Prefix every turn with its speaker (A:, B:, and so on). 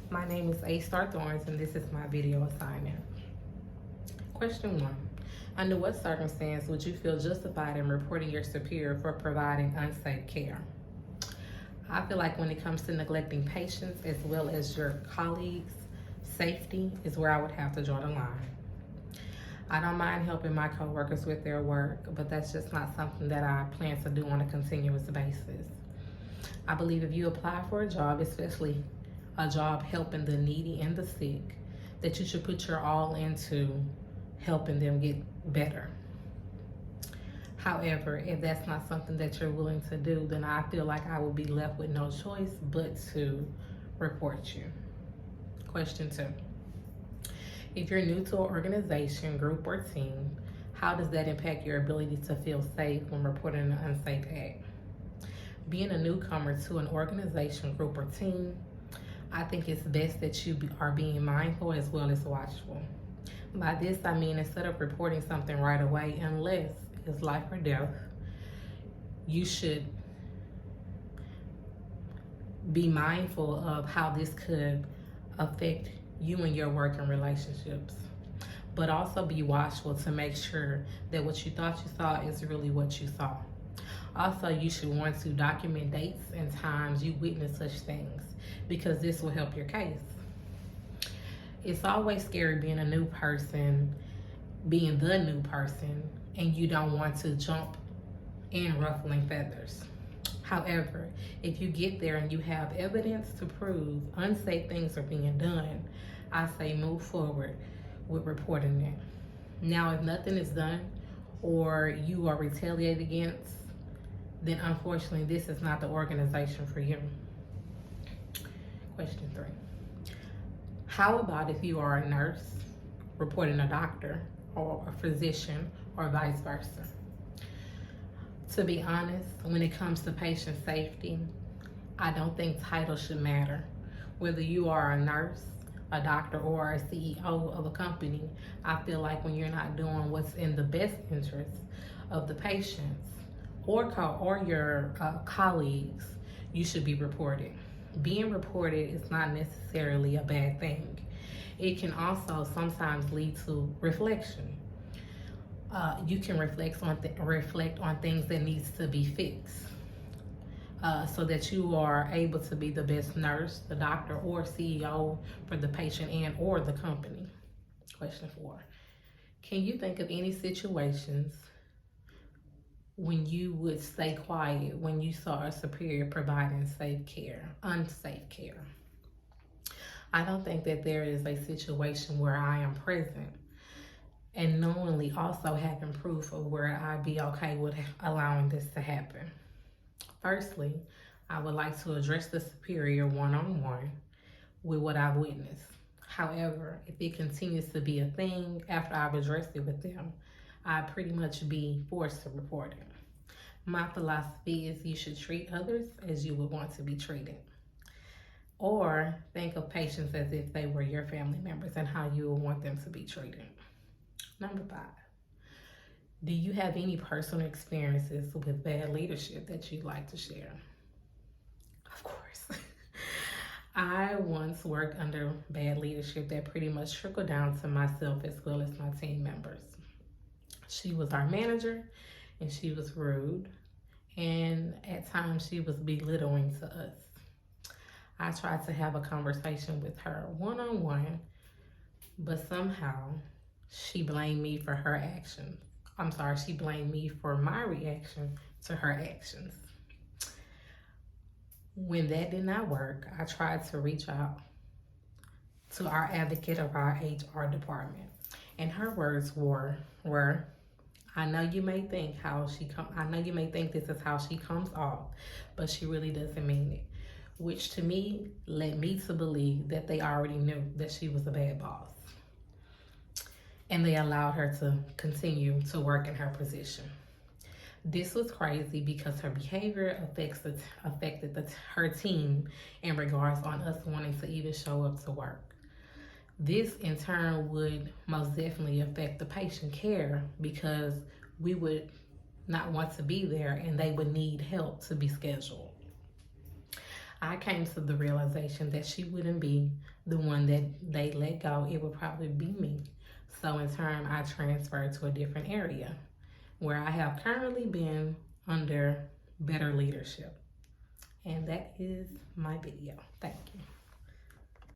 A: My name is A Star Thorns and this is my video assignment. Question 1. Under what circumstance would you feel justified in reporting your superior for providing unsafe care? I feel like when it comes to neglecting patients as well as your colleagues' safety is where I would have to draw the line. I don't mind helping my coworkers with their work, but that's just not something that I plan to do on a continuous basis. I believe if you apply for a job, especially a job helping the needy and the sick, that you should put your all into helping them get better. However, if that's not something that you're willing to do, then I feel like I will be left with no choice but to report you. Question 2. If you're new to an organization, group, or team, how does that impact your ability to feel safe when reporting an unsafe act? Being a newcomer to an organization, group, or team, I think it's best that you are being mindful as well as watchful. By this, I mean instead of reporting something right away, unless it's life or death, you should be mindful of how this could affect you and your working relationships. But also be watchful to make sure that what you thought you saw is really what you saw. Also, you should want to document dates and times you witnessed such things, because this will help your case. It's always scary being a new person, being the new person, and you don't want to jump in ruffling feathers. However, if you get there and you have evidence to prove unsafe things are being done, I say move forward with reporting it. Now, if nothing is done or you are retaliated against, then unfortunately this is not the organization for you. Question 3. How about if you are a nurse reporting a doctor or a physician or vice versa? To be honest, when it comes to patient safety, I don't think title should matter. Whether you are a nurse, a doctor, or a CEO of a company, I feel like when you're not doing what's in the best interest of the patients or your colleagues, you should be reported. Being reported is not necessarily a bad thing. It can also sometimes lead to reflection. You can reflect on things that needs to be fixed, so that you are able to be the best nurse, the doctor, or CEO for the patient and or the company. Question 4. Can you think of any situations when you would stay quiet when you saw a superior providing unsafe care? I don't think that there is a situation where I am present and knowingly also having proof of where I'd be okay with allowing this to happen. Firstly, I would like to address the superior one-on-one with what I've witnessed. However, if it continues to be a thing after I've addressed it with them, I'd pretty much be forced to report it. My philosophy is you should treat others as you would want to be treated. Or think of patients as if they were your family members and how you would want them to be treated. Number 5. Do you have any personal experiences with bad leadership that you'd like to share? Of course. I once worked under bad leadership that pretty much trickled down to myself as well as my team members. She was our manager and she was rude, and at times she was belittling to us. I tried to have a conversation with her one-on-one, but somehow she blamed me for her actions. She blamed me for my reaction to her actions. When that did not work, I tried to reach out to our advocate of our HR department, and her words were, I know you may think this is how she comes off, but she really doesn't mean it. Which to me led me to believe that they already knew that she was a bad boss. And they allowed her to continue to work in her position. This was crazy because her behavior affected her team in regards on us wanting to even show up to work. This in turn would most definitely affect the patient care because we would not want to be there and they would need help to be scheduled. I came to the realization that she wouldn't be the one that they let go. It would probably be me. So in turn, I transferred to a different area where I have currently been under better leadership. And that is my video. Thank you.